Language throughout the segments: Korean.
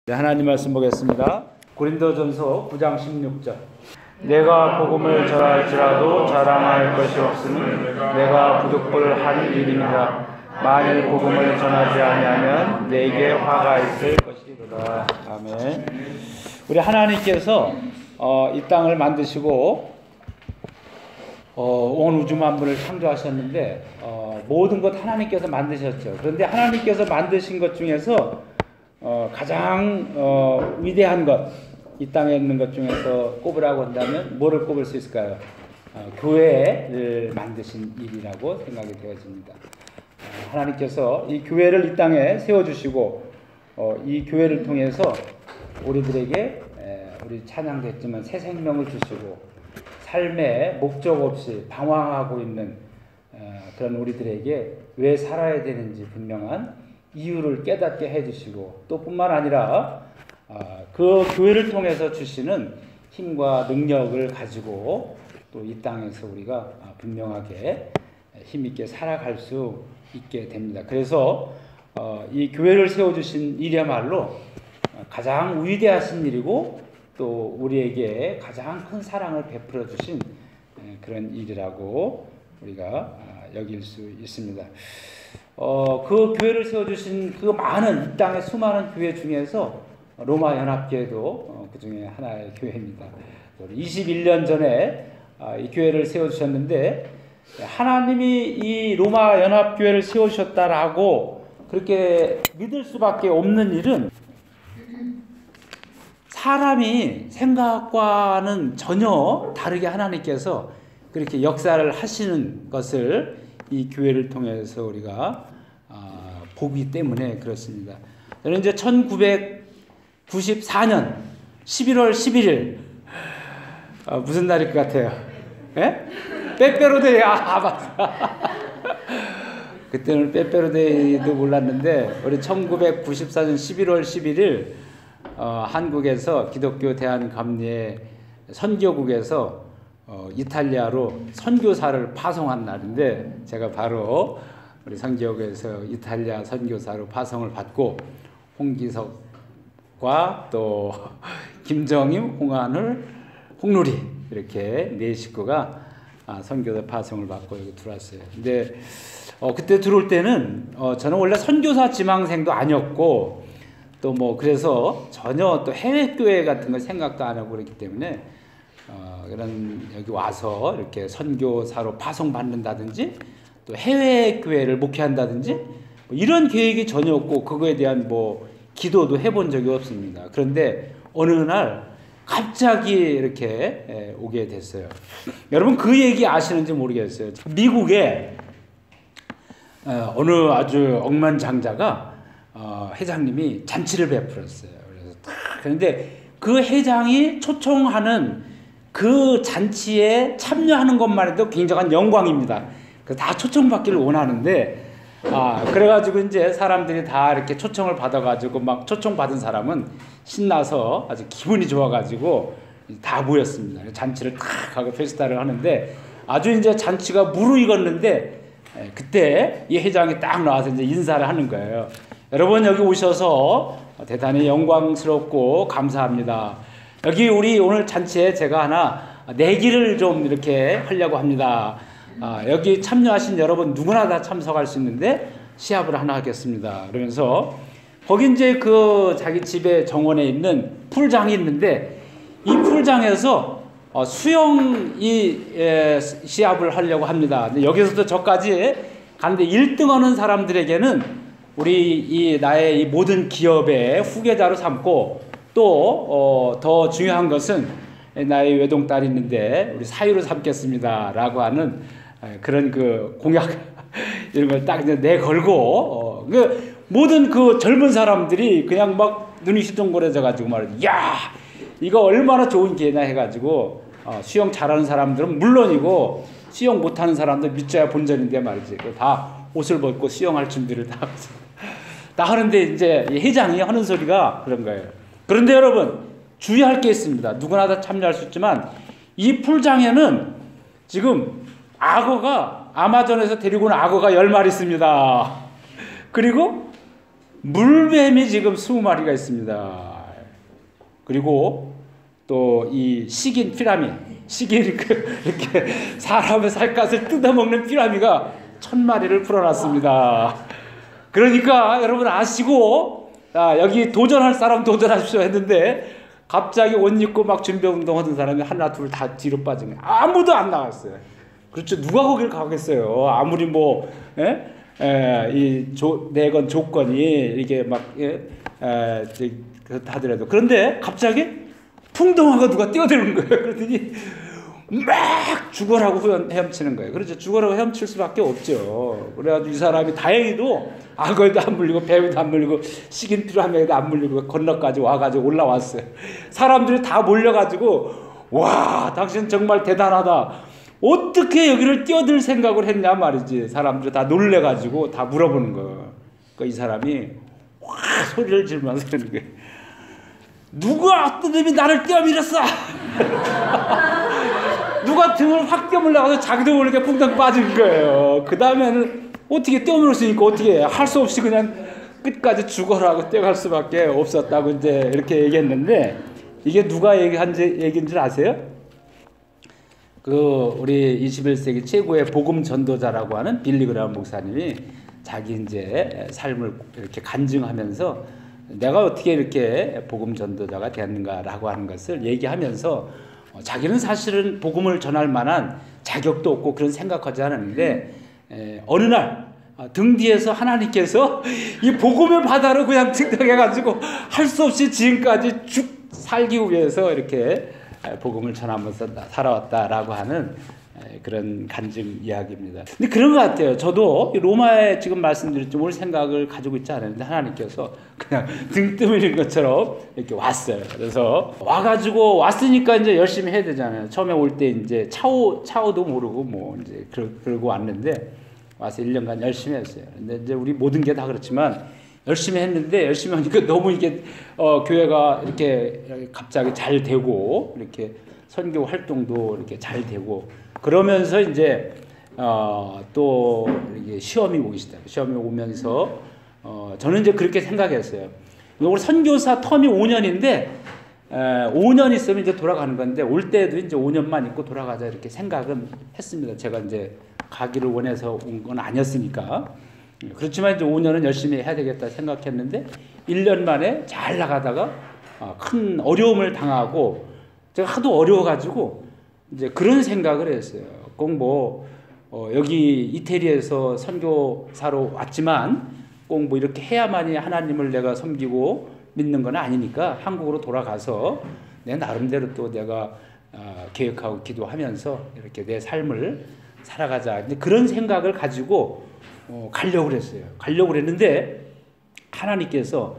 네, 하나님 말씀 보겠습니다. 고린도전서 9장 16절. 내가 복음을 전할지라도 자랑할 것이 없으니 내가 부득불 한 일입니다. 만일 복음을 전하지 아니하면 내게 화가 있을 것이로다. 아멘. 우리 하나님께서 이 땅을 만드시고 온 우주 만물을 창조하셨는데 모든 것 하나님께서 만드셨죠. 그런데 하나님께서 만드신 것 중에서 가장 위대한 것, 이 땅에 있는 것 중에서 꼽으라고 한다면 뭐를 꼽을 수 있을까요? 교회를 만드신 일이라고 생각이 되어집니다. 하나님께서 이 교회를 이 땅에 세워주시고 이 교회를 통해서 우리들에게 우리 찬양됐지만 새 생명을 주시고 삶에 목적 없이 방황하고 있는 그런 우리들에게 왜 살아야 되는지 분명한 이유를 깨닫게 해주시고 또 뿐만 아니라 그 교회를 통해서 주시는 힘과 능력을 가지고 또 이 땅에서 우리가 분명하게 힘있게 살아갈 수 있게 됩니다. 그래서 이 교회를 세워주신 일이야말로 가장 위대하신 일이고 또 우리에게 가장 큰 사랑을 베풀어 주신 그런 일이라고 우리가 여길 수 있습니다. 그 교회를 세워주신 그 많은 이 땅의 수많은 교회 중에서 로마 연합교회도 그 중에 하나의 교회입니다. 21년 전에 이 교회를 세워주셨는데 하나님이 이 로마 연합교회를 세우셨다라고 그렇게 믿을 수밖에 없는 일은 사람이 생각과는 전혀 다르게 하나님께서 그렇게 역사를 하시는 것을 이 교회를 통해서 우리가 보기 때문에 그렇습니다. 저는 이제 1994년 11월 11일 무슨 날일 것 같아요? 예? 빼빼로데이. 맞다. 그때는 빼빼로데이도 몰랐는데 우리 1994년 11월 11일 한국에서 기독교 대한감리회 선교국에서 이탈리아로 선교사를 파송한 날인데 제가 바로 우리 선교국에서 이탈리아 선교사로 파송을 받고 홍기석과 또 김정임, 홍한울, 홍누리 이렇게 네 식구가 선교사 파송을 받고 여기 들어왔어요. 근데 그때 들어올 때는 저는 원래 선교사 지망생도 아니었고 또 뭐 그래서 전혀 또 해외 교회 같은 거 생각도 안 하고 그랬기 때문에 그런 여기 와서 이렇게 선교사로 파송 받는다든지 또 해외 교회를 목회한다든지 뭐 이런 계획이 전혀 없고 그거에 대한 뭐 기도도 해본 적이 없습니다. 그런데 어느 날 갑자기 이렇게 오게 됐어요. 여러분 그 얘기 아시는지 모르겠어요. 미국에 어느 아주 억만장자가 회장님이 잔치를 베풀었어요. 그런데 그 회장이 초청하는 그 잔치에 참여하는 것만 해도 굉장한 영광입니다. 다 초청받기를 원하는데, 그래가지고 이제 사람들이 다 이렇게 초청을 받아가지고 막 초청받은 사람은 신나서 아주 기분이 좋아가지고 다 모였습니다. 잔치를 탁 하고 페스타를 하는데 아주 이제 잔치가 무르익었는데 그때 이 회장이 딱 나와서 이제 인사를 하는 거예요. 여러분 여기 오셔서 대단히 영광스럽고 감사합니다. 여기 우리 오늘 잔치에 제가 하나 내기를 좀 이렇게 하려고 합니다. 여기 참여하신 여러분 누구나 다 참석할 수 있는데 시합을 하나 하겠습니다. 그러면서 거기 이제 그 자기 집에 정원에 있는 풀장이 있는데 이 풀장에서 수영 시합을 하려고 합니다. 근데 여기서도 저까지 가는데 1등 하는 사람들에게는 우리 이 나의 이 모든 기업의 후계자로 삼고 또 더 중요한 것은 나의 외동딸이 있는데 우리 사유로 삼겠습니다 라고 하는 그런 그 공약 이런 걸 딱 내걸고 그 모든 그 젊은 사람들이 그냥 막 눈이 휘둥그레져 가지고 말이야 야 이거 얼마나 좋은 기회냐 해가지고 수영 잘하는 사람들은 물론이고 수영 못하는 사람들 믿져야 본전인데 말이지 다 옷을 벗고 수영할 준비를 다 하는데 이제 회장이 하는 소리가 그런 거예요. 그런데 여러분 주의할 게 있습니다. 누구나 다 참여할 수 있지만 이 풀장에는 지금 악어가 아마존에서 데리고 온 악어가 10마리 있습니다. 그리고 물뱀이 지금 20마리가 있습니다. 그리고 또 이 식인 피라미, 식인 이렇게 사람의 살갗을 뜯어먹는 피라미가 1000마리를 풀어놨습니다. 그러니까 여러분 아시고, 여기 도전할 사람 도전하십시오 했는데 갑자기 옷 입고 막 준비 운동하던 사람이 하나 둘 다 뒤로 빠진 거예요. 아무도 안 나갔어요. 그렇죠. 누가 거기를 가겠어요. 아무리 뭐 내건 조건이 이게 막 하더라도. 그런데 갑자기 풍덩어가 누가 뛰어드는 거예요. 그러더니 막 죽어라고 헤엄치는 거예요. 그렇죠. 죽어라고 헤엄칠 수밖에 없죠. 그래가지고 이 사람이 다행히도 악어에도 안 물리고 뱀에도 안 물리고 식인 피라미에도 안 물리고 건너까지 와가지고 올라왔어요. 사람들이 다 몰려가지고 와, 당신 정말 대단하다. 어떻게 여기를 뛰어들 생각을 했냐 말이지. 사람들이 다 놀래가지고 다 물어보는 거예요. 그러니까 이 사람이 확 소리를 지르면서 그러는 거예요. 누가 어떤 놈이 나를 뛰어밀었어? 누가 등을 확 뛰어밀려가서 자기도 모르게 퐁당 빠진 거예요. 그 다음에는 어떻게 뛰어밀었으니까 어떻게 할 수 없이 그냥 끝까지 죽어라고 뛰어갈 수밖에 없었다고 이제 이렇게 얘기했는데, 이게 누가 얘기인 줄 아세요? 우리 21세기 최고의 복음 전도자라고 하는 빌리 그라함 목사님이 자기 이제 삶을 이렇게 간증하면서 내가 어떻게 이렇게 복음 전도자가 되었는가라고 하는 것을 얘기하면서 자기는 사실은 복음을 전할 만한 자격도 없고 그런 생각하지 않았는데 어느 날 등 뒤에서 하나님께서 이 복음의 바다로 그냥 등장해가지고 할 수 없이 지금까지 쭉 살기 위해서 이렇게 복음을 전하면서 살아왔다라고 하는 그런 간증 이야기입니다. 근데 그런 것 같아요. 저도 로마에 지금 말씀드렸죠. 올 생각을 가지고 있지 않았는데 하나님께서 그냥 등 뜨밀린 것처럼 이렇게 왔어요. 그래서 와가지고 왔으니까 이제 열심히 해야 되잖아요. 처음에 올 때 이제 차오도 모르고 뭐 이제 그러고 왔는데 와서 1년간 열심히 했어요. 근데 이제 우리 모든 게 다 그렇지만 열심히 했는데 열심히 하니까 너무 이게 교회가 이렇게 갑자기 잘 되고 이렇게 선교 활동도 이렇게 잘 되고 그러면서 이제 또 이게 시험이 오기 시작. 시험이 오면서 저는 이제 그렇게 생각했어요. 우리 선교사 텀이 5년인데 5년 있으면 이제 돌아가는 건데 올 때도 이제 5년만 있고 돌아가자 이렇게 생각은 했습니다. 제가 이제 가기를 원해서 온 건 아니었으니까. 그렇지만 이제 5년은 열심히 해야 되겠다 생각했는데 1년 만에 잘 나가다가 큰 어려움을 당하고 제가 하도 어려워가지고 이제 그런 생각을 했어요. 꼭 뭐 여기 이태리에서 선교사로 왔지만 꼭 뭐 이렇게 해야만이 하나님을 내가 섬기고 믿는 건 아니니까 한국으로 돌아가서 내 나름대로 또 내가 계획하고 기도하면서 이렇게 내 삶을 살아가자. 근데 그런 생각을 가지고 가려고 그랬어요. 가려고 그랬는데 하나님께서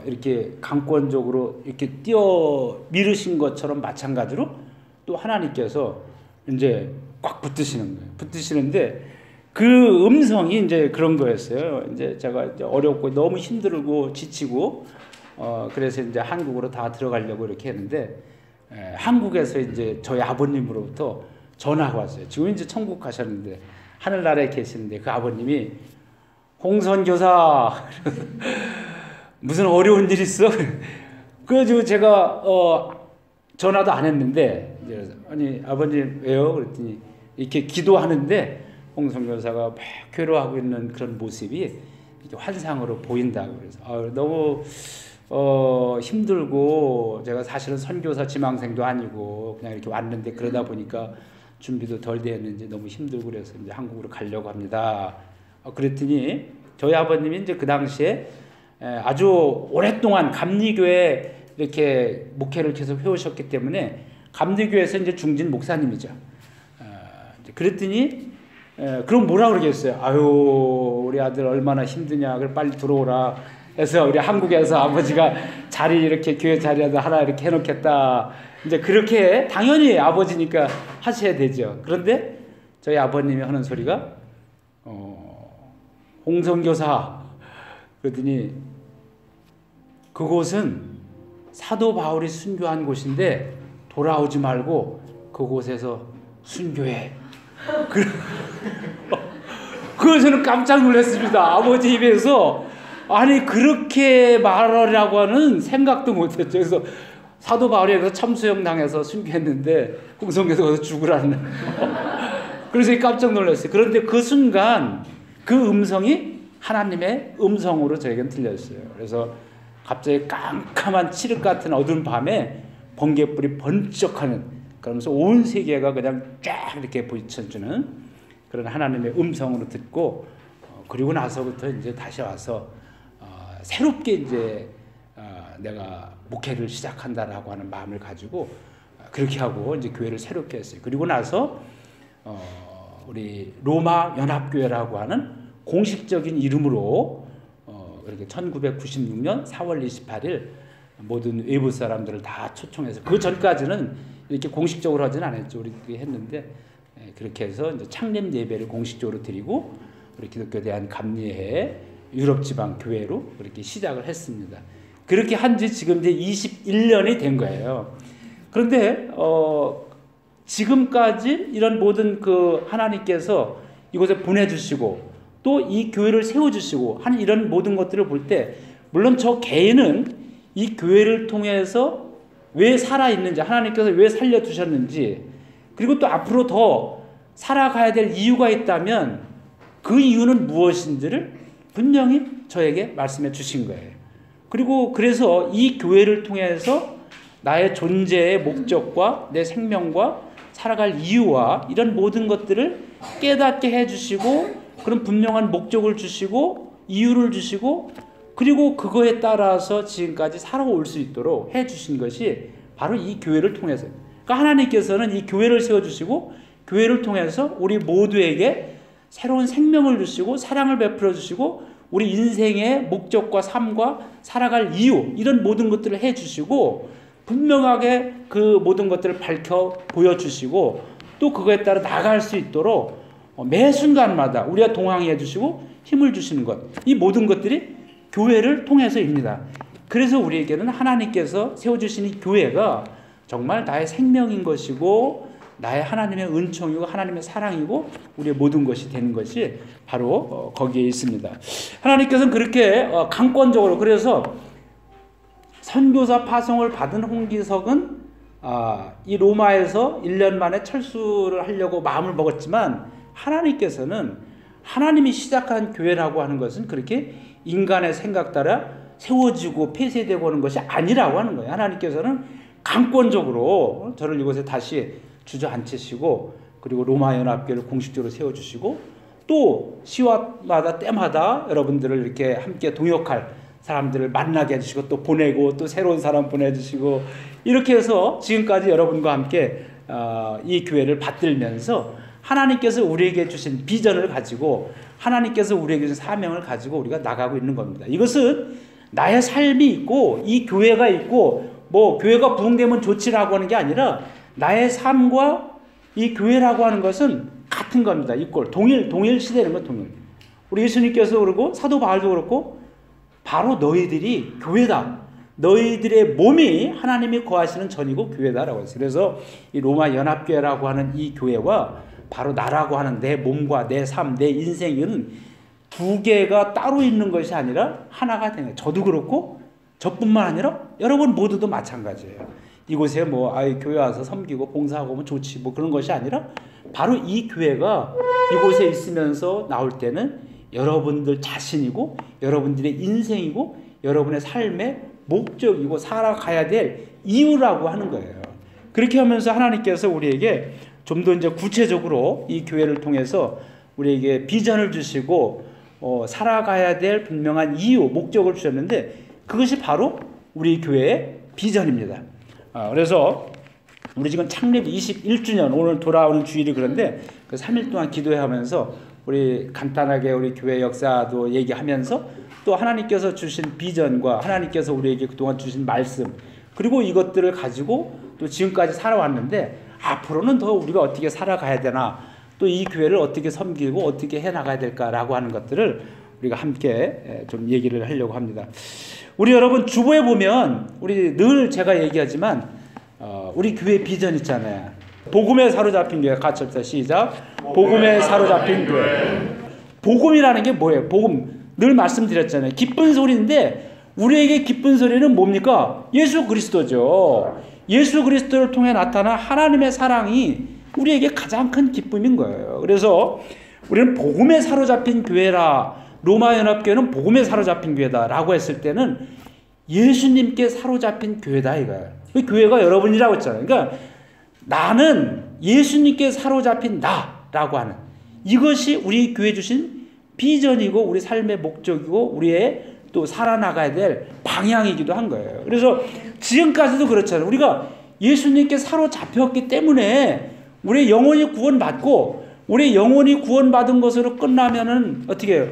이렇게 강권적으로 이렇게 뛰어미르신 것처럼 마찬가지로 또 하나님께서 이제 꽉 붙드시는 거예요. 붙드시는데 그 음성이 이제 그런 거였어요. 이제 제가 이제 어렵고 너무 힘들고 지치고 그래서 이제 한국으로 다 들어가려고 이렇게 했는데 한국에서 이제 저희 아버님으로부터 전화가 왔어요. 지금 이제 천국 가셨는데 하늘나라에 계시는데 그 아버님이 홍선교사 무슨 어려운 일 있어? 그래가지고 제가 전화도 안 했는데 아니 아버님 왜요? 그랬더니 이렇게 기도하는데 홍선교사가 막 괴로워하고 있는 그런 모습이 이렇게 환상으로 보인다고 그래서 너무 힘들고 제가 사실은 선교사 지망생도 아니고 그냥 이렇게 왔는데 그러다 보니까 준비도 덜 되었는지 너무 힘들고 그래서 이제 한국으로 가려고 합니다. 그랬더니 저희 아버님이 이제 그 당시에 아주 오랫동안 감리교회 이렇게 목회를 계속 해오셨기 때문에 감리교회에서 이제 중진 목사님이죠. 그랬더니 그럼 뭐라 그러겠어요? 아유 우리 아들 얼마나 힘드냐. 그래 빨리 들어오라. 해서 우리 한국에서 아버지가 자리 이렇게 교회 자리라도 하나 이렇게 해놓겠다. 이제 그렇게 당연히 아버지니까 하셔야 되죠. 그런데 저희 아버님이 하는 소리가 홍성교사 그러더니 그곳은 사도 바울이 순교한 곳인데 돌아오지 말고 그곳에서 순교해. 그래서 저는 깜짝 놀랐습니다. 아버지 입에서 아니 그렇게 말하려고 하는 생각도 못했죠. 그래서 사도 바울이 그래서 참수형 당해서 순교했는데 공성교에서 거기서 죽으라는 그래서 깜짝 놀랐어요. 그런데 그 순간 그 음성이 하나님의 음성으로 저에겐 들렸어요. 그래서 갑자기 깜깜한 칠흑 같은 어두운 밤에 번개불이 번쩍하는, 그러면서 온 세계가 그냥 쫙 이렇게 비춰주는 그런 하나님의 음성으로 듣고, 그리고 나서부터 이제 다시 와서 새롭게 이제 내가 목회를 시작한다라고 하는 마음을 가지고 그렇게 하고 이제 교회를 새롭게 했어요. 그리고 나서 우리 로마 연합교회라고 하는 공식적인 이름으로 그렇게 1996년 4월 28일 모든 외부 사람들을 다 초청해서, 그 전까지는 이렇게 공식적으로 하진 않았죠. 우리들이 했는데 그렇게 해서 이제 창립 예배를 공식적으로 드리고 우리 기독교 대한 감리회 유럽 지방 교회로 그렇게 시작을 했습니다. 그렇게 한지 지금 이제 21년이 된 거예요. 그런데 지금까지 이런 모든 그 하나님께서 이곳에 보내주시고 또 이 교회를 세워주시고 하는 이런 모든 것들을 볼 때, 물론 저 개인은 이 교회를 통해서 왜 살아있는지, 하나님께서 왜 살려두셨는지, 그리고 또 앞으로 더 살아가야 될 이유가 있다면 그 이유는 무엇인지를 분명히 저에게 말씀해 주신 거예요. 그리고 그래서 이 교회를 통해서 나의 존재의 목적과 내 생명과 살아갈 이유와 이런 모든 것들을 깨닫게 해주시고, 그런 분명한 목적을 주시고 이유를 주시고, 그리고 그거에 따라서 지금까지 살아올 수 있도록 해주신 것이 바로 이 교회를 통해서. 그러니까 하나님께서는 이 교회를 세워주시고 교회를 통해서 우리 모두에게 새로운 생명을 주시고 사랑을 베풀어 주시고 우리 인생의 목적과 삶과 살아갈 이유, 이런 모든 것들을 해주시고 분명하게 그 모든 것들을 밝혀 보여주시고 또 그거에 따라 나갈 수 있도록 매 순간마다 우리가 동행해 주시고 힘을 주시는 것, 이 모든 것들이 교회를 통해서입니다. 그래서 우리에게는 하나님께서 세워주신 이 교회가 정말 나의 생명인 것이고 나의 하나님의 은총이고 하나님의 사랑이고 우리의 모든 것이 되는 것이 바로 거기에 있습니다. 하나님께서는 그렇게 강권적으로, 그래서 선교사 파송을 받은 홍기석은 이 로마에서 1년 만에 철수를 하려고 마음을 먹었지만, 하나님께서는 하나님이 시작한 교회라고 하는 것은 그렇게 인간의 생각 따라 세워지고 폐쇄되고 하는 것이 아니라고 하는 거예요. 하나님께서는 강권적으로 저를 이곳에 다시 주저앉히시고, 그리고 로마 연합교회를 공식적으로 세워주시고, 또 시와마다 때마다 여러분들을 이렇게 함께 동역할 사람들을 만나게 해주시고 또 보내고 또 새로운 사람 보내주시고, 이렇게 해서 지금까지 여러분과 함께 이 교회를 받들면서 하나님께서 우리에게 주신 비전을 가지고 하나님께서 우리에게 주신 사명을 가지고 우리가 나가고 있는 겁니다. 이것은 나의 삶이 있고 이 교회가 있고 뭐 교회가 부흥되면 좋지라고 하는 게 아니라 나의 삶과 이 교회라고 하는 것은 같은 겁니다. 이꼴 동일시되는 것, 동일. 우리 예수님께서 그러고 사도 바울도 그렇고 바로 너희들이 교회다. 너희들의 몸이 하나님이 거하시는 전이고 교회다라고 했어요. 그래서 이 로마 연합교회라고 하는 이 교회와 바로 나라고 하는 내 몸과 내 삶, 내 인생은 두 개가 따로 있는 것이 아니라 하나가 되는 거예요. 저도 그렇고 저뿐만 아니라 여러분 모두도 마찬가지예요. 이곳에 교회 와서 섬기고 봉사하고 뭐 좋지 뭐 그런 것이 아니라 바로 이 교회가 이곳에 있으면서 나올 때는 여러분들 자신이고 여러분들의 인생이고 여러분의 삶의 목적이고 살아가야 될 이유라고 하는 거예요. 그렇게 하면서 하나님께서 우리에게 좀 더 이제 구체적으로 이 교회를 통해서 우리에게 비전을 주시고 살아가야 될 분명한 이유, 목적을 주셨는데 그것이 바로 우리 교회의 비전입니다. 그래서 우리 지금 창립 21주년 오늘 돌아오는 주일이 그런데 그 3일 동안 기도하면서 우리 간단하게 우리 교회 역사도 얘기하면서 또 하나님께서 주신 비전과 하나님께서 우리에게 그동안 주신 말씀, 그리고 이것들을 가지고 또 지금까지 살아왔는데 앞으로는 더 우리가 어떻게 살아가야 되나, 또 이 교회를 어떻게 섬기고 어떻게 해나가야 될까라고 하는 것들을 우리가 함께 좀 얘기를 하려고 합니다. 우리 여러분 주보에 보면 우리 늘 제가 얘기하지만 우리 교회 비전 있잖아요. 복음에 사로잡힌 교회. 같이 합시다. 시작. 복음에 사로잡힌 교회. 복음이라는 게 뭐예요? 복음. 늘 말씀드렸잖아요. 기쁜 소리인데 우리에게 기쁜 소리는 뭡니까? 예수 그리스도죠. 예수 그리스도를 통해 나타난 하나님의 사랑이 우리에게 가장 큰 기쁨인 거예요. 그래서 우리는 복음에 사로잡힌 교회라, 로마연합교회는 복음에 사로잡힌 교회다라고 했을 때는 예수님께 사로잡힌 교회다 이거예요. 그 교회가 여러분이라고 했잖아요. 그러니까 나는 예수님께 사로잡힌 나라고 하는 이것이 우리 교회 주신 비전이고 우리 삶의 목적이고 우리의 또 살아나가야 될 방향이기도 한 거예요. 그래서 지금까지도 그렇잖아요. 우리가 예수님께 사로잡혔기 때문에 우리 영혼이 구원받고 우리 영혼이 구원받은 것으로 끝나면은 어떻게 해요?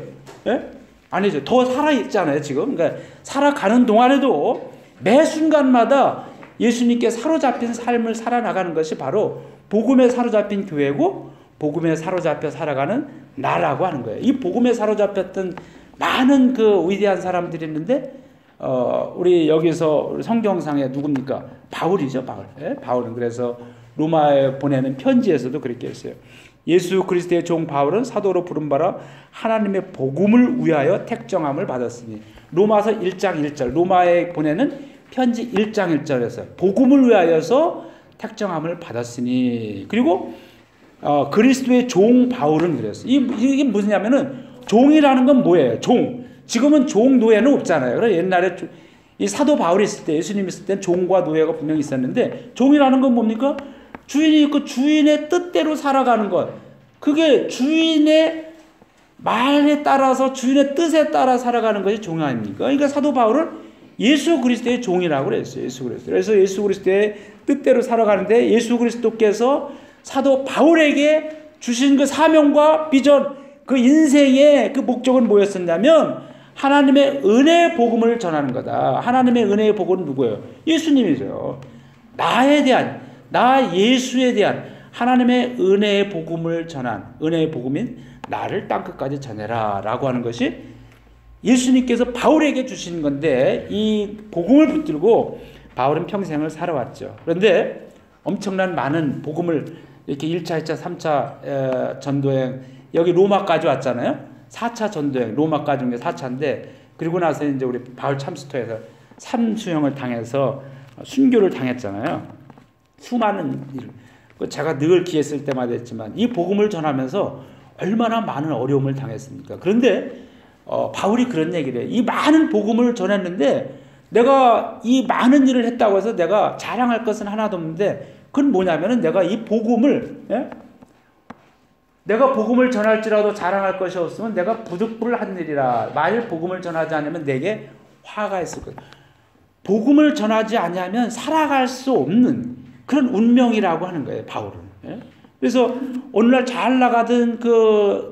예? 아니죠. 더 살아있잖아요, 지금. 그러니까 살아가는 동안에도 매 순간마다 예수님께 사로잡힌 삶을 살아나가는 것이 바로 복음에 사로잡힌 교회고 복음에 사로잡혀 살아가는 나라고 하는 거예요. 이 복음에 사로잡혔던 많은 그 위대한 사람들이 있는데 우리 여기서 성경상에 누굽니까? 바울이죠, 바울. 예? 바울은 그래서 로마에 보내는 편지에서도 그렇게 했어요. 예수 그리스도의 종 바울은 사도로 부름받아 하나님의 복음을 위하여 택정함을 받았으니 로마서 1장 1절 로마에 보내는 편지 1장 1절에서 복음을 위하여서 택정함을 받았으니 그리고 그리스도의 종 바울은 그랬어요. 이게 무슨냐면은 종이라는 건 뭐예요? 종. 지금은 종 노예는 없잖아요. 그래서 옛날에 이 사도 바울이 있을 때 예수님이 있을 때 종과 노예가 분명히 있었는데 종이라는 건 뭡니까? 주인이 있고 주인의 뜻대로 살아가는 것. 그게 주인의 말에 따라서 주인의 뜻에 따라 살아가는 것이 종 아닙니까? 그러니까 사도 바울은 예수 그리스도의 종이라고 그랬어요. 예수 그리스도. 그래서 예수 그리스도의 뜻대로 살아가는데 예수 그리스도께서 사도 바울에게 주신 그 사명과 비전, 그 인생의 그 목적은 뭐였었냐면 하나님의 은혜의 복음을 전하는 거다. 하나님의 은혜의 복음은 누구예요? 예수님이죠. 나에 대한 나 예수에 대한 하나님의 은혜의 복음을 전한 은혜의 복음인 나를 땅끝까지 전해라 라고 하는 것이 예수님께서 바울에게 주신 건데 이 복음을 붙들고 바울은 평생을 살아왔죠. 그런데 엄청난 많은 복음을 이렇게 1차, 2차, 3차 전도행 여기 로마까지 왔잖아요. 4차 전도행 로마까지 온 게 4차인데 그리고 나서 이제 우리 바울 참스토에서 삼수형을 당해서 순교를 당했잖아요. 수많은 일. 제가 늘 기회 쓸 때마다 했지만 이 복음을 전하면서 얼마나 많은 어려움을 당했습니까? 그런데 바울이 그런 얘기를 해요. 이 많은 복음을 전했는데 내가 이 많은 일을 했다고 해서 내가 자랑할 것은 하나도 없는데 그건 뭐냐면은 내가 이 복음을 내가 복음을 전할지라도 자랑할 것이 없으면 내가 부득불한 일이라. 만일 복음을 전하지 않으면 내게 화가 있을 거다. 복음을 전하지 않으면 살아갈 수 없는 그런 운명이라고 하는 거예요, 바울은. 예? 그래서 오늘날 잘 나가던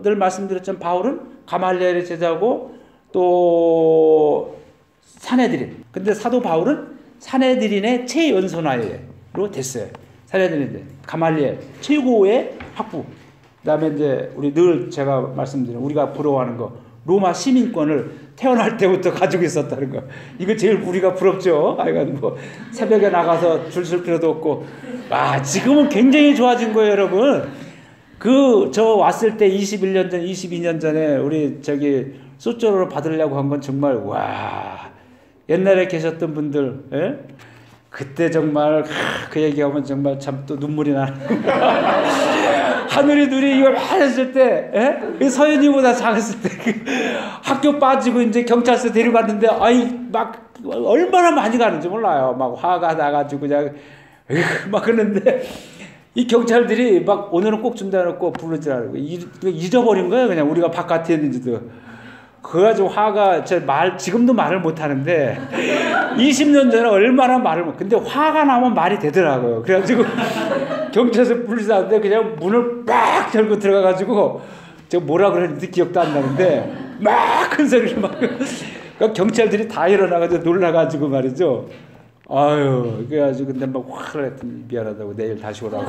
늘 말씀드렸지만 바울은 가말리엘의 제자고 또 산헤드린. 근데 사도 바울은 산헤드린의 최연소나이로 됐어요. 산헤드린 가말리엘 최고의 학부. 그다음에 이제 우리 늘 제가 말씀드린 우리가 부러워하는 거 로마 시민권을 태어날 때부터 가지고 있었다는 거. 이거 제일 우리가 부럽죠. 하여간 뭐 새벽에 나가서 줄 쓸 필요도 없고. 지금은 굉장히 좋아진 거예요, 여러분. 저 왔을 때 21년 전, 22년 전에 우리 소쩌로를 받으려고 한 건 정말 옛날에 계셨던 분들, 예? 그때 정말 그 얘기하면 정말 참 또 눈물이 나는 하늘이 둘이 이걸 막 했을 때, 예? 서현이보다 작았을 때 학교 빠지고 이제 경찰서 데려갔는데 막 얼마나 많이 가는지 몰라요. 막 화가 나가지고 그냥 막 그러는데 이 경찰들이 막 오늘은 꼭 준다 해놓고 부르지 않고 잊어버린 거예요. 그냥 우리가 바깥에 있는지도. 그래가지고 화가 지금도 말을 못 하는데 20년 전에 얼마나 근데 화가 나면 말이 되더라고요. 그래가지고 경찰서 부르시는데 그냥 문을 빡 열고 들어가가지고 제가 뭐라 그랬는지 기억도 안 나는데 막 큰 소리를 그러니까 경찰들이 다 일어나가지고 놀라가지고 말이죠. 그래가지고 근데 막 화를 했더니 미안하다고 내일 다시 오라고.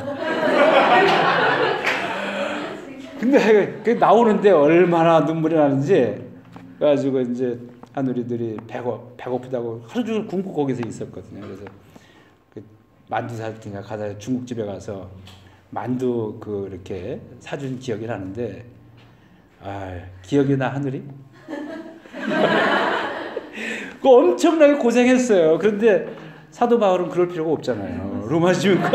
근데 나오는데 얼마나 눈물이 나는지. 그래가지고 이제 하누리들이 배고프다고 하루 종일 굶고 거기서 있었거든요. 그래서 만두 살 테니까 가서 중국집에 가서 만두 이렇게 사준 기억이 나는데 기억이 나 하늘이? 그 엄청나게 고생했어요. 그런데 사도 바울은 그럴 필요가 없잖아요. 로마 지구가.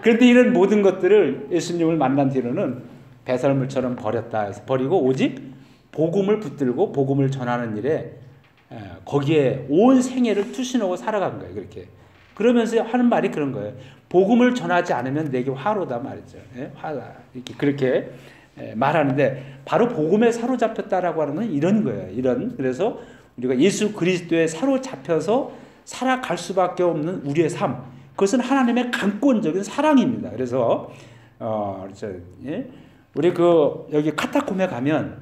그런데 이런 모든 것들을 예수님을 만난 뒤로는 배설물처럼 버렸다 해서 버리고 오직 복음을 붙들고 복음을 전하는 일에 거기에 온 생애를 투신하고 살아간 거예요. 그렇게. 그러면서 하는 말이 그런 거예요. 복음을 전하지 않으면 내게 화로다 말이죠. 화다. 이렇게 그렇게 말하는데 바로 복음에 사로잡혔다라고 하는 건 이런 거예요. 그래서 우리가 예수 그리스도에 사로잡혀서 살아갈 수밖에 없는 우리의 삶. 그것은 하나님의 강권적인 사랑입니다. 그래서 우리 여기 카타콤에 가면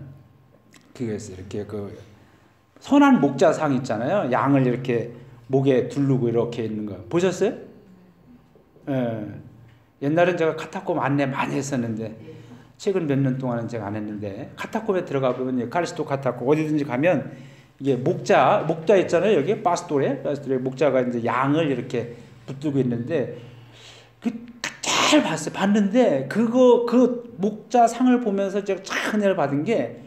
그게 있어요. 이렇게 선한 목자상 있잖아요. 양을 이렇게 목에 두르고 이렇게 있는 거 보셨어요? 옛날엔 제가 카타콤 안내 많이 했었는데 최근 몇 년 동안은 제가 안 했는데 카타콤에 들어가 보면 카리스토 카타콤 어디든지 가면 이게 목자 있잖아요. 여기 파스토레 목자가 이제 양을 이렇게 붙들고 있는데 잘 봤는데 그 목자 상을 보면서 제가 참 은혜를 받은 게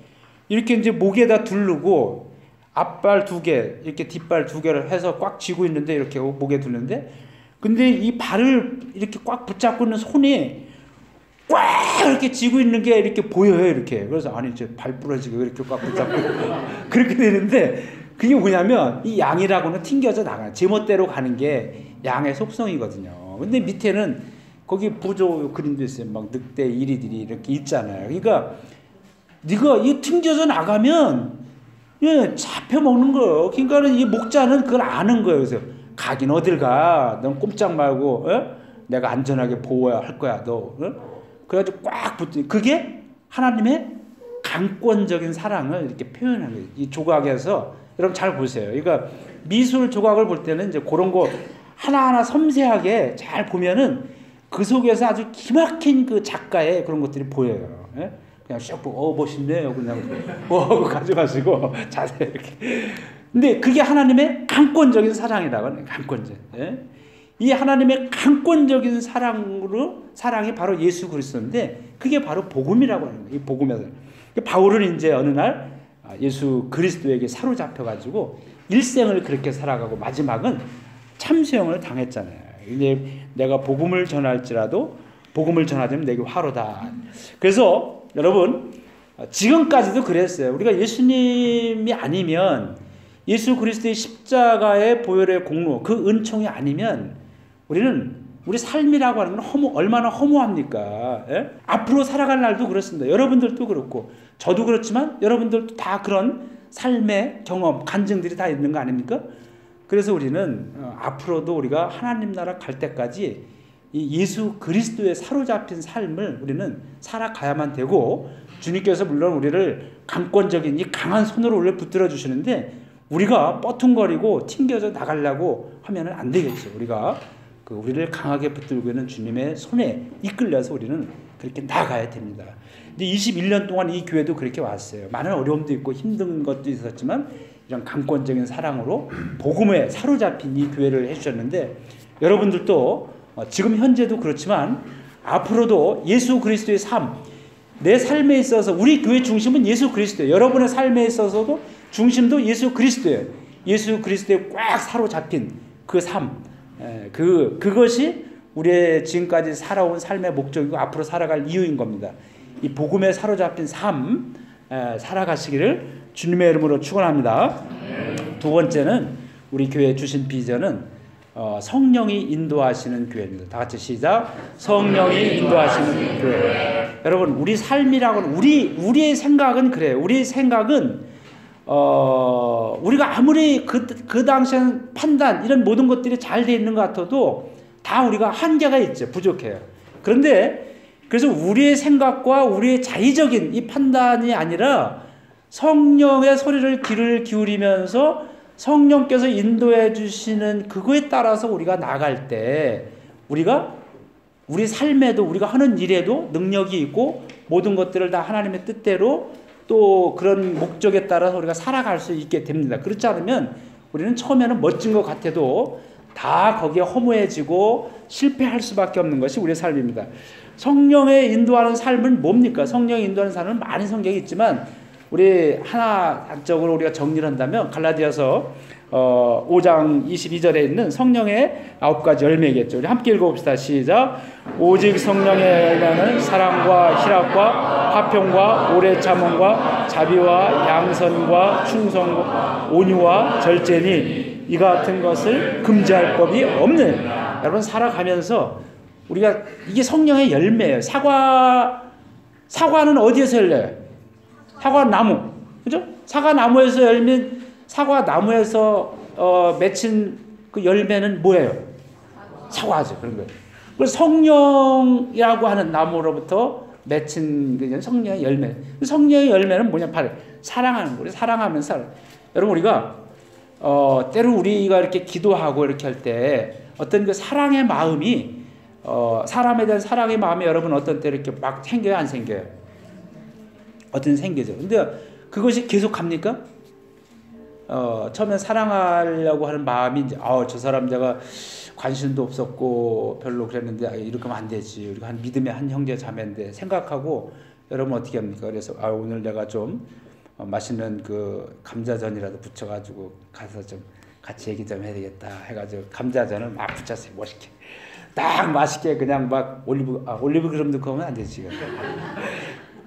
이렇게 이제 목에다 두르고 앞발 2개 이렇게 뒷발 2개를 해서 꽉 쥐고 있는데 이렇게 목에 두르는데 근데 이 발을 이렇게 꽉 붙잡고 있는 손이 꽉 이렇게 쥐고 있는 게 이렇게 보여요. 이렇게. 그래서 아니 발 부러지게 이렇게 꽉 붙잡고 그렇게 되는데 그게 뭐냐면 이 양이라고는 튕겨져 나가요. 제멋대로 가는 게 양의 속성이거든요. 근데 밑에는 거기 부조 그림도 있어요. 막 늑대 이리들이 이렇게 있잖아요. 그러니까 네가 이 튕겨져 나가면 잡혀 먹는 거예요. 그러니까는 이 목자는 그걸 아는 거예요. 그래서 가긴 어딜 가. 넌 꼼짝 말고 내가 안전하게 보호해야 할 거야. 너. 그래가지고 꽉 붙지. 그게 하나님의 강권적인 사랑을 이렇게 표현하는 거예요. 이 조각에서 여러분 잘 보세요. 그러니까 미술 조각을 볼 때는 이제 그런 거 하나하나 섬세하게 잘 보면은 그 속에서 아주 기막힌 그 작가의 그런 것들이 보여요. 그냥 쭉 보고 멋있네요. 그냥 가져가시고 자세히 이렇게. 근데 그게 하나님의 강권적인 사랑이라고 하는 강권적. 이 하나님의 강권적인 사랑이 바로 예수 그리스도인데 그게 바로 복음이라고 하는 거예요. 이 복음에서 바울은 이제 어느 날 예수 그리스도에게 사로잡혀가지고 일생을 그렇게 살아가고 마지막은 참수형을 당했잖아요. 이제 내가 복음을 전할지라도 복음을 전하자면 내게 화로다. 그래서 여러분 지금까지도 그랬어요. 우리가 예수님이 아니면 예수 그리스도의 십자가의 보혈의 공로 그 은총이 아니면 우리 삶이라고 하는 건 얼마나 허무합니까? 앞으로 살아갈 날도 그렇습니다. 여러분들도 그렇고 저도 그렇지만 여러분들도 다 그런 삶의 경험 간증들이 다 있는 거 아닙니까? 그래서 우리는 앞으로도 우리가 하나님 나라 갈 때까지 이 예수 그리스도에 사로잡힌 삶을 우리는 살아가야만 되고 주님께서 물론 우리를 강권적인 이 강한 손으로 우리를 붙들어 주시는데 우리가 뻐퉁거리고 튕겨져 나가려고 하면은 안 되겠죠. 우리를 강하게 붙들고 있는 주님의 손에 이끌려서 우리는 그렇게 나가야 됩니다. 근데 21년 동안 이 교회도 그렇게 왔어요. 많은 어려움도 있고 힘든 것도 있었지만 이런 강권적인 사랑으로 복음에 사로잡힌 이 교회를 해주셨는데 여러분들도 지금 현재도 그렇지만 앞으로도 예수 그리스도의 삶, 내 삶에 있어서 우리 교회 중심은 예수 그리스도예요. 여러분의 삶에 있어서도 중심도 예수 그리스도예요. 예수 그리스도에 꽉 사로잡힌 그 삶, 그것이 우리의 지금까지 살아온 삶의 목적이고 앞으로 살아갈 이유인 겁니다. 이 복음에 사로잡힌 삶 살아가시기를 주님의 이름으로 축원합니다. 두 번째는 우리 교회에 주신 비전은 성령이 인도하시는 교회입니다. 다 같이 시작. 성령이 인도하시는 교회. 여러분 우리 삶이라고는 우리의 생각은 그래요. 우리의 생각은 우리가 아무리 그 당시에는 판단 이런 모든 것들이 잘 돼 있는 것 같아도 다 우리가 한계가 있죠. 부족해요. 그래서 우리의 생각과 우리의 자의적인 이 판단이 아니라 성령의 소리를 귀를 기울이면서 성령께서 인도해 주시는 그거에 따라서 우리가 나갈 때 우리 삶에도 우리가 하는 일에도 능력이 있고 모든 것들을 다 하나님의 뜻대로 또 그런 목적에 따라서 우리가 살아갈 수 있게 됩니다. 그렇지 않으면 우리는 처음에는 멋진 것 같아도 다 거기에 허무해지고 실패할 수밖에 없는 것이 우리의 삶입니다. 성령의 인도하는 삶은 뭡니까? 성령의 인도하는 삶은 많은 성경이 있지만 우리 하나적으로 우리가 정리를 한다면 갈라디아서 5장 22절에 있는 성령의 9가지 열매겠죠. 우리 함께 읽어봅시다. 시작. 오직 성령의 열매는 사랑과 희락과 화평과 오래 참음과 자비와 양선과 충성과 온유와 절제니 이 같은 것을 금지할 법이 없는. 여러분 살아가면서 우리가 이게 성령의 열매예요. 사과는 어디에서 열려요? 사과 나무, 그죠? 사과 나무에서 열면 사과 나무에서 맺힌 그 열매는 뭐예요? 사과죠. 그런 거예요. 그래서 성령이라고 하는 나무로부터 맺힌 그 성령의 열매. 성령의 열매는 뭐냐? 바로 사랑하는 거예요. 사랑하면서 살아요. 여러분 우리가 때로 우리가 이렇게 기도하고 이렇게 할 때 어떤 그 사랑의 마음이 사람에 대한 사랑의 마음이 여러분 어떤 때 이렇게 막 생겨요, 안 생겨요? 어떤 생기죠. 근데 그것이 계속 갑니까? 처음에 사랑하려고 하는 마음이 이제 저 사람 제가 관심도 없었고 별로 그랬는데 이렇게 하면 안 되지. 우리가 한 믿음의 한 형제 자매인데 생각하고 여러분 어떻게 합니까? 그래서 오늘 내가 좀 맛있는 그 감자전이라도 부쳐가지고 가서 좀 같이 얘기 좀 해야 되겠다 해가지고 감자전을 막 부쳤어요. 멋있게. 딱 맛있게 그냥 막 올리브 그램 넣고 하면 안 되지.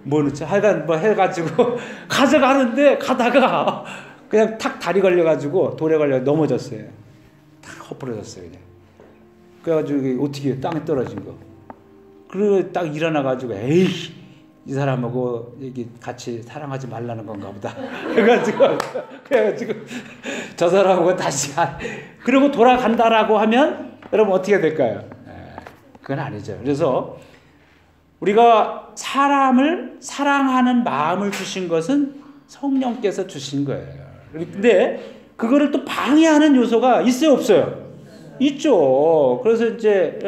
뭐 넣죠? 하여간 뭐 해가지고 가져가는데 가다가 그냥 탁 다리 걸려가지고 돌에 걸려 넘어졌어요. 탁 헛부러졌어요 그냥. 그래가지고 어떻게 땅에 떨어진 거. 그리고 딱 일어나가지고 에이 이 사람하고 여기 같이 사랑하지 말라는 건가 보다. 그래가지고 저 사람하고 다시 그리고 돌아간다라고 하면 여러분 어떻게 될까요? 그건 아니죠. 그래서 우리가 사람을 사랑하는 마음을 주신 것은 성령께서 주신 거예요. 근데 그거를 또 방해하는 요소가 있어요, 없어요? 있죠. 그래서 이제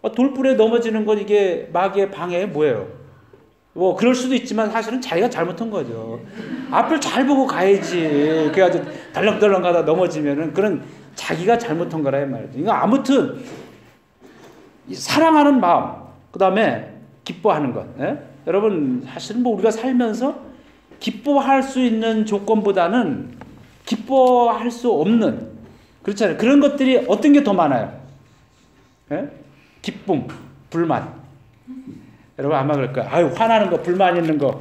돌불에 넘어지는 건 이게 마귀의 방해 뭐예요? 뭐 그럴 수도 있지만 사실은 자기가 잘못한 거죠. 앞을 잘 보고 가야지. 그래가지고 덜렁덜렁 가다 넘어지면은 그런 자기가 잘못한 거라 말이죠. 그러니까 아무튼 사랑하는 마음, 그 다음에 기뻐하는 것. 예? 여러분 사실은 뭐 우리가 살면서 기뻐할 수 있는 조건보다는 기뻐할 수 없는 그렇잖아요. 그런 것들이 어떤 게 더 많아요? 예? 기쁨, 불만. 여러분 아마 그럴 거예요. 아유 화나는 거, 불만 있는 거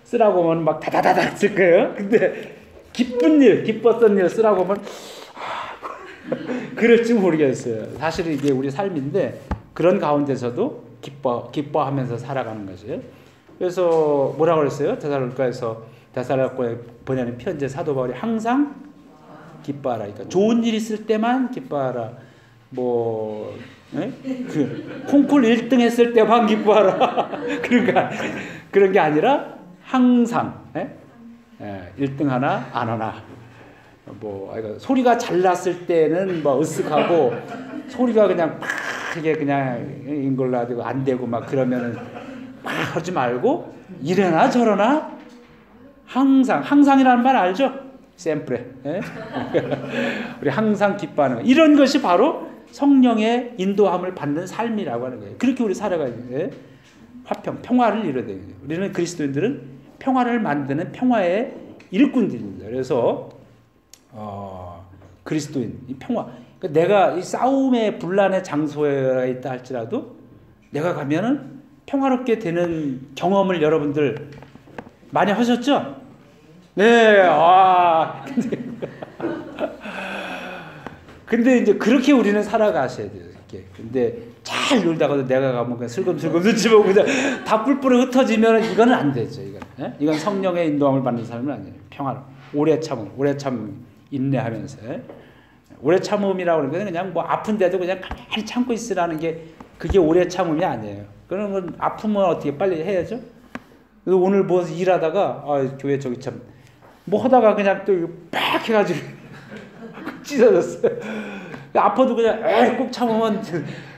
쓰라고 하면 막 다다다다 쓸 거예요. 근데 기쁜 일, 기뻤던 일 쓰라고 하면 그럴지 모르겠어요. 사실은 이게 우리 삶인데 그런 가운데서도 기뻐하면서 살아가는 것이에요. 그래서 뭐라 그랬어요? 데살로니가에 보내는 편지에 사도 바울이 항상 기뻐하라. 그러니까 좋은 일 있을 때만 기뻐하라. 뭐 그 콩쿨 1등 했을 때만 기뻐하라. 그러니까 그런 게 아니라 항상 1등 하나 안 하나. 뭐 소리가 잘 났을 때는 뭐 으쓱하고 소리가 그냥 막 이게 그냥 인걸라되고 안 되고 막 그러면은 막 하지 말고 이래나 저러나 항상이라는 말 알죠? 샘프레. 우리 항상 기뻐하는 거. 이런 것이 바로 성령의 인도함을 받는 삶이라고 하는 거예요. 그렇게 우리 살아가야 돼요. 화평, 평화를 이뤄야 돼요. 우리는 그리스도인들은 평화를 만드는 평화의 일꾼들입니다. 그래서 그리스도인, 이 평화. 그러니까 내가 이 싸움의 분란의 장소에 있다 할지라도 내가 가면은 평화롭게 되는 경험을 여러분들 많이 하셨죠? 네, 근데 이제 그렇게 우리는 살아가셔야 돼요. 이렇게. 근데 잘 놀다가도 내가 가면 그냥 슬금슬금 눈치 보고 그냥 다 뿔뿔이 흩어지면 이거는 안 되죠. 이건 성령의 인도함을 받는 삶은 아니에요. 평화로. 오래 참 인내하면서. 오래 참음이라고 하는 건 그냥 뭐 아픈데도 그냥 가만히 참고 있으라는 게 그게 오래 참음이 아니에요. 그러면 아프면 어떻게 빨리 해야죠? 오늘 뭐 일하다가 교회 저기 참 뭐 하다가 그냥 또 빡 해가지고 찢어졌어요. 아파도 그냥 꼭 참으면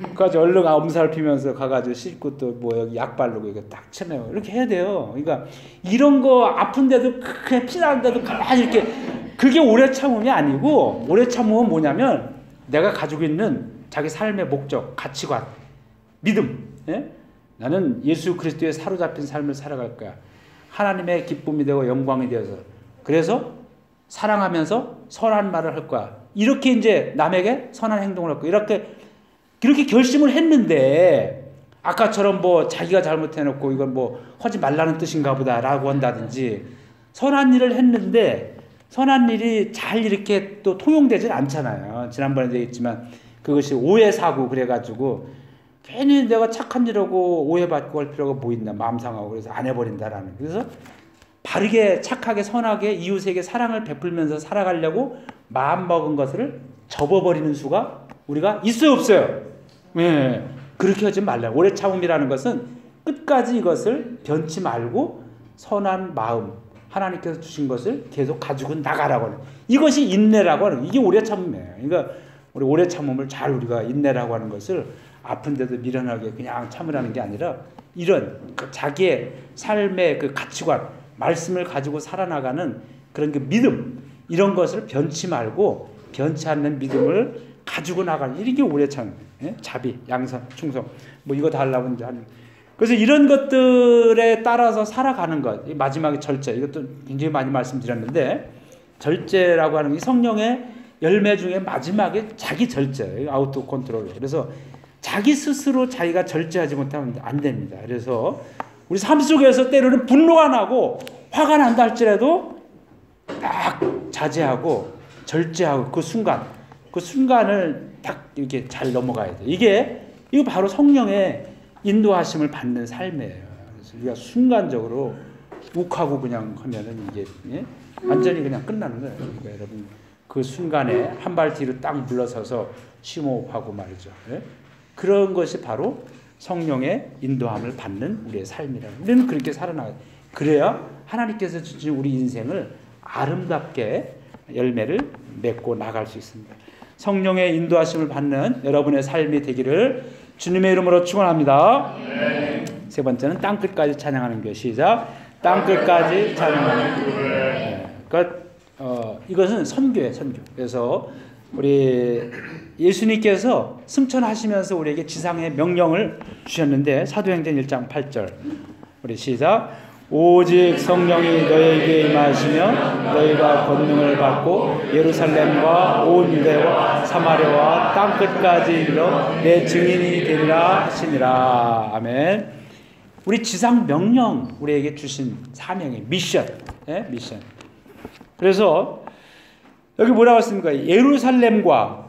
그까지 얼른 엄살 피면서 가가지고 씻고 또 뭐 여기 약 바르고 이거 딱 쳐내요. 이렇게 해야 돼요. 그러니까 이런 거 아픈데도 그냥 피나는데도 가만히 이렇게 그게 오래 참음이 아니고 오래 참음은 뭐냐면 내가 가지고 있는 자기 삶의 목적, 가치관, 믿음. 예? 나는 예수 그리스도에 사로잡힌 삶을 살아갈 거야. 하나님의 기쁨이 되고 영광이 되어서 그래서 사랑하면서 선한 말을 할 거야. 이렇게 이제 남에게 선한 행동을 할 거야. 이렇게 결심을 했는데 아까처럼 뭐 자기가 잘못해놓고 이건 뭐 하지 말라는 뜻인가 보다라고 한다든지 선한 일을 했는데 선한 일이 잘 이렇게 또 통용되진 않잖아요. 지난번에도 얘기했지만 그것이 오해사고 그래가지고 괜히 내가 착한 일하고 오해받고 할 필요가 뭐 있나 마음 상하고 그래서 안 해버린다라는. 그래서 바르게 착하게 선하게 이웃에게 사랑을 베풀면서 살아가려고 마음먹은 것을 접어버리는 수가 우리가 있어요 없어요? 네. 그렇게 하지 말라. 오래 참음이라는 것은 끝까지 이것을 변치 말고 선한 마음 하나님께서 주신 것을 계속 가지고 나가라고 하는 이것이 인내라고 하는 이게 오래 참음이에요. 그러니까 우리 오래 참음을 잘 우리가 인내라고 하는 것을 아픈데도 미련하게 그냥 참으라는 게 아니라 이런 자기의 삶의 그 가치관 말씀을 가지고 살아나가는 그런 그 믿음 이런 것을 변치 말고 변치 않는 믿음을 가지고 나가는 이게 오래 참음. 예? 자비, 양선, 충성 뭐 이거 다 하려고 이제 하는. 그래서 이런 것들에 따라서 살아가는 것. 마지막에 절제. 이것도 굉장히 많이 말씀드렸는데 절제라고 하는 게 성령의 열매 중에 마지막에 자기 절제, 아우토 컨트롤. 그래서 자기 스스로 자기가 절제하지 못하면 안 됩니다. 그래서 우리 삶 속에서 때로는 분노가 나고 화가 난다 할지라도 딱 자제하고 절제하고 그 순간을 딱 이렇게 잘 넘어가야 돼. 이거 바로 성령의 인도하심을 받는 삶이에요. 그래서 우리가 순간적으로 욱하고 그냥 하면은 이게 예? 완전히 그냥 끝나는 거예요. 그러니까 여러분 그 순간에 한 발 뒤로 딱 물러서서 심호흡하고 말이죠. 예? 그런 것이 바로 성령의 인도함을 받는 우리의 삶이라. 우리는 그렇게 살아나가야 돼. 그래야 하나님께서 주신 우리 인생을 아름답게 열매를 맺고 나갈 수 있습니다. 성령의 인도하심을 받는 여러분의 삶이 되기를 주님의 이름으로 축원합니다. 네. 세 번째는 땅끝까지 찬양하는 교회. 시작. 땅끝까지 찬양하는 교회. 네. 그러니까 이것은 선교예요, 선교. 그래서 우리 예수님께서 승천하시면서 우리에게 지상의 명령을 주셨는데 사도행전 1장 8절 우리 시작. 오직 성령이 너희에게 임하시면 너희가 권능을 받고 예루살렘과 온 유대와 사마리아와 땅끝까지 이르러 내 증인이 되리라 하시니라. 아멘. 우리 지상 명령 우리에게 주신 사명의 미션. 예? 미션. 그래서 여기 뭐라고 했습니까? 예루살렘과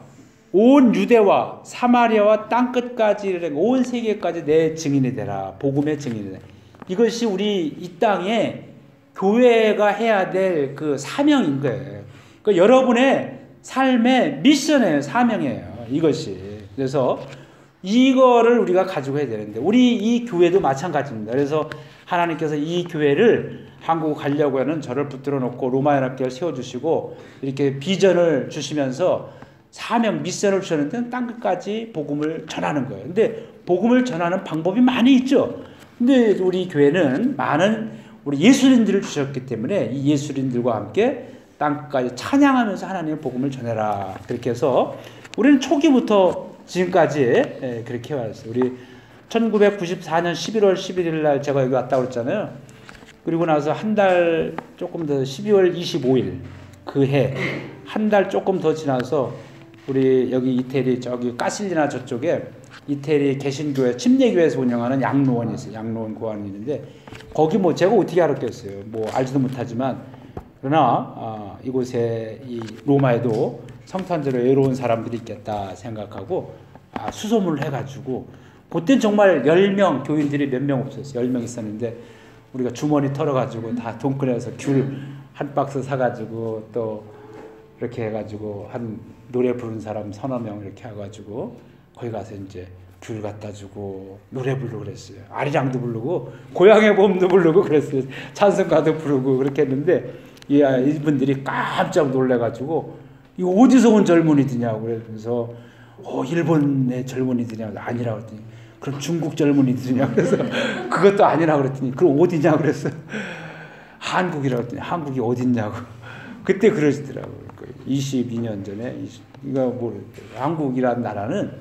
온 유대와 사마리아와 땅끝까지 온 세계까지 내 증인이 되라. 복음의 증인이 되라. 이것이 우리 이 땅에 교회가 해야 될 그 사명인 거예요. 그러니까 여러분의 삶의 미션이에요. 사명이에요. 이것이. 그래서 이거를 우리가 가지고 해야 되는데 우리 이 교회도 마찬가지입니다. 그래서 하나님께서 이 교회를 한국 가려고 하는 저를 붙들어 놓고 로마연합교회를 세워주시고 이렇게 비전을 주시면서 사명 미션을 주셨는데 땅끝까지 복음을 전하는 거예요. 근데 복음을 전하는 방법이 많이 있죠. 근데 우리 교회는 많은 우리 예술인들을 주셨기 때문에 이 예술인들과 함께 땅끝까지 찬양하면서 하나님의 복음을 전해라. 그렇게 해서 우리는 초기부터 지금까지 그렇게 해왔어요. 우리 1994년 11월 11일 날 제가 여기 왔다고 그랬잖아요. 그리고 나서 한 달 조금 더 12월 25일 그 해 한 달 조금 더 지나서 우리 여기 이태리 저기 까실리나 저쪽에 이태리 개신교회 침례교회에서 운영하는 양로원이 있어요. 양로원 고안이 있는데 거기 뭐 제가 어떻게 알았겠어요. 뭐 알지도 못하지만 그러나 이곳에 이 로마에도 성탄절에 외로운 사람들이 있겠다 생각하고 수소문을 해가지고 그때 정말 10명 교인들이 몇 명 없었어요. 10명 있었는데 우리가 주머니 털어가지고 다 돈 꺼내서 귤 한 박스 사가지고 또 이렇게 해가지고 한 노래 부르는 사람 서너 명 이렇게 해가지고 거기 가서 이제 귤 갖다 주고 노래 부르고 그랬어요. 아리랑도 부르고 고향의 봄도 부르고 그랬어요. 찬송가도 부르고 그렇게 했는데 이분들이 깜짝 놀래가지고 이거 어디서 온 젊은이들이냐고 그러면서 일본의 젊은이들이냐고 아니라고 그랬더니 그럼 중국 젊은이들이냐고 그래서 그것도 아니라고 그랬더니 그럼 어디냐고 그랬어요. 한국이라고 했더니 한국이 어딨냐고 그때 그러시더라고요. 22년 전에 이거 뭐 한국이라는 나라는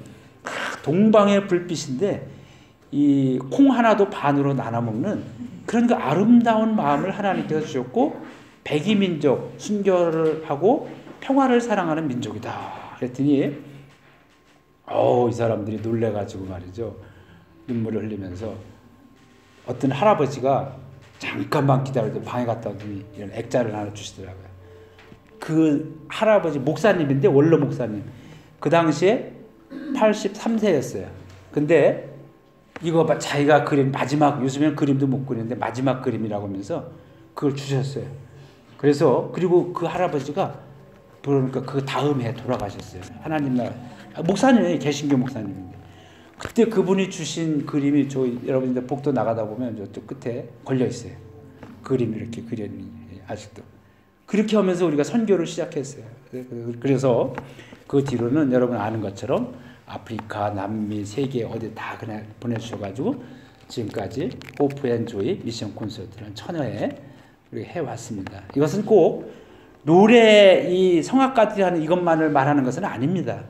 동방의 불빛인데 이 콩 하나도 반으로 나눠 먹는 그런 그 아름다운 마음을 하나님께서 주셨고 백이민족, 순결을 하고 평화를 사랑하는 민족이다. 그랬더니 이 사람들이 놀래가지고 말이죠. 눈물을 흘리면서 어떤 할아버지가 잠깐만 기다려도 방에 갔다 오더니 이런 액자를 하나 주시더라고요. 그 할아버지 목사님인데 원로 목사님. 그 당시에 83세였어요. 근데 이거 봐, 자기가 그린 마지막, 요즘엔 그림도 못 그리는데 마지막 그림이라고 하면서 그걸 주셨어요. 그래서 그리고 그 할아버지가 그러니까 그 다음 해 돌아가셨어요. 하나님 나라 목사님이 개신교 목사님인데 그때 그분이 주신 그림이 여러분들 복도 나가다 보면 저쪽 끝에 걸려 있어요. 그림 이렇게 그렸니 아직도. 그렇게 하면서 우리가 선교를 시작했어요. 그래서 그 뒤로는 여러분 아는 것처럼 아프리카, 남미, 세계 어디 다 그냥 보내주셔가지고 지금까지 호프 앤 조이 미션 콘서트를 천여에 우리 해왔습니다. 이것은 꼭 노래 이 성악가들이 하는 이것만을 말하는 것은 아닙니다.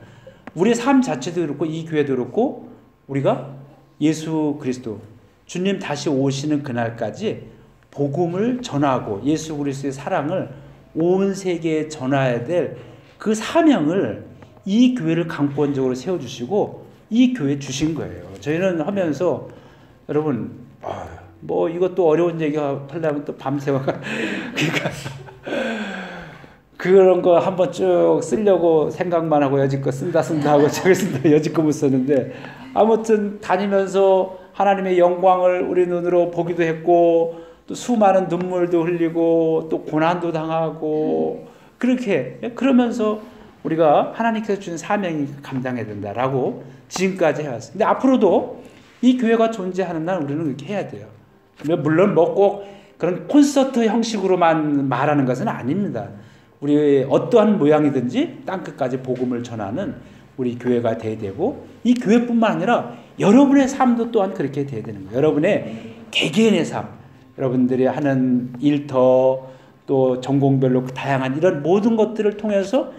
우리의 삶 자체도 그렇고 이 교회도 그렇고 우리가 예수 그리스도 주님 다시 오시는 그날까지 복음을 전하고 예수 그리스도의 사랑을 온 세계에 전해야 될 그 사명을 이 교회를 강권적으로 세워주시고 이 교회에 주신 거예요. 저희는 하면서 여러분 뭐 이것도 어려운 얘기 하려면 또 밤새워 그러니까 그런 거 한번 쭉 쓰려고 생각만 하고 여지껏 쓴다 하고 저기 쓴다 여지껏 못 썼는데 아무튼 다니면서 하나님의 영광을 우리 눈으로 보기도 했고 또 수많은 눈물도 흘리고 또 고난도 당하고 그렇게 그러면서 우리가 하나님께서 주신 사명이 감당해야 된다라고 지금까지 해왔어요. 근데 앞으로도 이 교회가 존재하는 날 우리는 그렇게 해야 돼요. 물론 뭐 꼭 그런 콘서트 형식으로만 말하는 것은 아닙니다. 우리 어떠한 모양이든지 땅끝까지 복음을 전하는 우리 교회가 돼야 되고 이 교회뿐만 아니라 여러분의 삶도 또한 그렇게 돼야 되는 거예요. 여러분의 개개인의 삶, 여러분들이 하는 일터 또 전공별로 다양한 이런 모든 것들을 통해서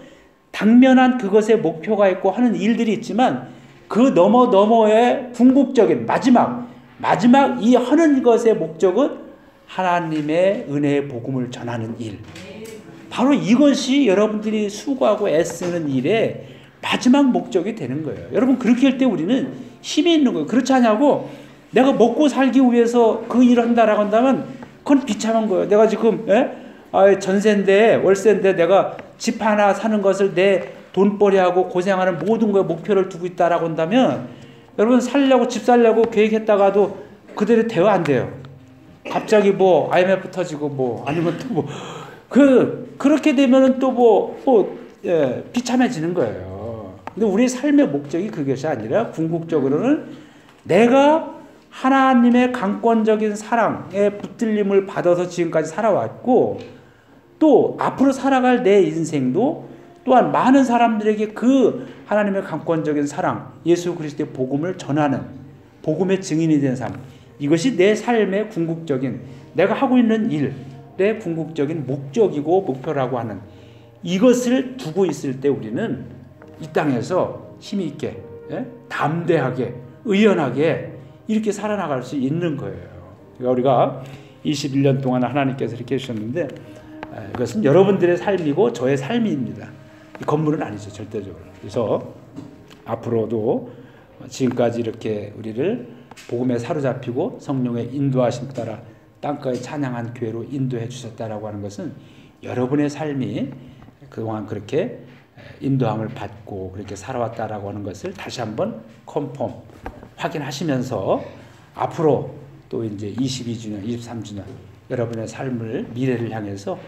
당면한 그것에 목표가 있고 하는 일들이 있지만 그 너머의 궁극적인 마지막 이 하는 것의 목적은 하나님의 은혜의 복음을 전하는 일. 바로 이것이 여러분들이 수고하고 애쓰는 일의 마지막 목적이 되는 거예요. 여러분 그렇게 할 때 우리는 힘이 있는 거예요. 그렇지 않냐고 내가 먹고 살기 위해서 그 일을 한다라고 한다면 그건 비참한 거예요. 내가 지금 전세인데 월세인데 내가 집 하나 사는 것을 내 돈벌이하고 고생하는 모든 거에 목표를 두고 있다라고 한다면 여러분 살려고 집 살려고 계획했다가도 그대로 돼요 안 돼요? 갑자기 뭐 IMF 터지고 뭐 아니면 또 뭐 그렇게 되면은 또 비참해지는 거예요. 근데 우리 삶의 목적이 그것이 아니라 궁극적으로는 내가 하나님의 강권적인 사랑의 붙들림을 받아서 지금까지 살아왔고 또 앞으로 살아갈 내 인생도 또한 많은 사람들에게 그 하나님의 강권적인 사랑, 예수 그리스도의 복음을 전하는 복음의 증인이 된 삶. 이것이 내 삶의 궁극적인 내가 하고 있는 일의 궁극적인 목적이고 목표라고 하는 이것을 두고 있을 때 우리는 이 땅에서 힘이 있게 담대하게 의연하게 이렇게 살아나갈 수 있는 거예요. 그러니까 우리가 21년 동안 하나님께서 이렇게 해주셨는데 이것은 여러분들의 삶이고 저의 삶입니다. 이 건물은 아니죠. 절대적으로. 그래서 앞으로도 지금까지 이렇게 우리를 복음에 사로잡히고 성령의 인도하심 따라 땅가에 찬양한 교회로 인도해 주셨다라고 하는 것은 여러분의 삶이 그동안 그렇게 인도함을 받고 그렇게 살아왔다라고 하는 것을 다시 한번 컨펌 확인하시면서 앞으로 또 이제 22주년, 23주년 여러분의 삶을 미래를 향해서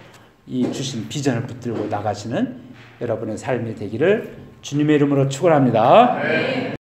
이 주신 비전을 붙들고 나가시는 여러분의 삶이 되기를 주님의 이름으로 축원합니다. 네.